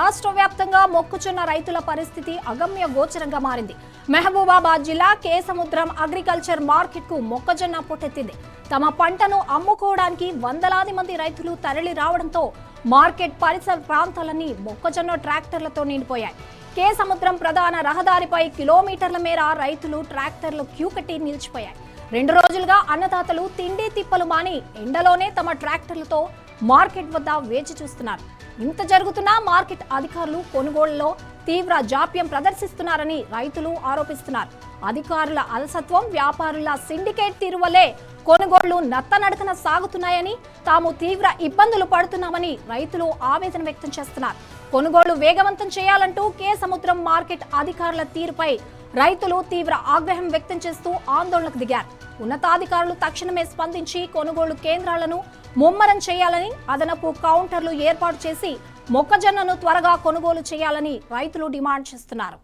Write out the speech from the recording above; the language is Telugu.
రాష్ట్ర వ్యాప్తంగా మొక్కజొన్న రైతుల పరిస్థితి అగమ్య గోచరంగా మారింది. మహబూబాబాద్ జిల్లా కేసముద్రం అగ్రికల్చర్ మార్కెట్ కు మొక్కజొన్న పొట్టెత్తింది. తమ పంటను అమ్ముకోవడానికి వందలాది మంది రైతులు తరలి రావడంతో మార్కెట్ పరిసర ప్రాంతాలన్నీ మొక్కజొన్న ట్రాక్టర్లతో నిండిపోయాయి. కేసముద్రం ప్రధాన రహదారిపై కిలోమీటర్ల మేర రైతులు ట్రాక్టర్లు క్యూ కట్టి నిలిచిపోయాయి. 2 రోజులుగా అన్నదాతలు తిండి తిప్పలు మాని ఎండలోనే తమ ట్రాక్టర్లతో మార్కెట్ వద్ద వేచి చూస్తున్నారు. ఇంత జరుగుతున్నా మార్కెట్ అధికారులు కొనుగోళ్లలో తీవ్ర జాప్యం ప్రదర్శిస్తున్నారని రైతులు ఆరోపిస్తున్నారు. అధికారుల అలసత్వం, వ్యాపారుల సిండికేట్ తీరు వల్లే కొనుగోళ్లు నత్తనడకన సాగుతున్నాయని, తాము తీవ్ర ఇబ్బందులు పడుతున్నామని రైతులు ఆవేదన వ్యక్తం చేస్తున్నారు. కొనుగోళ్లు వేగవంతం చేయాలంటూ కేసముద్రం మార్కెట్ అధికారుల తీరుపై రైతులు తీవ్ర ఆగ్రహం వ్యక్తం చేస్తూ ఆందోళనకు దిగారు. ఉన్నతాధికారులు తక్షణమే స్పందించి కొనుగోలు కేంద్రాలను ముమ్మరం చేయాలని, అదనపు కౌంటర్లు ఏర్పాటు చేసి మొక్కజొన్నను త్వరగా కొనుగోలు చేయాలని రైతులు డిమాండ్ చేస్తున్నారు.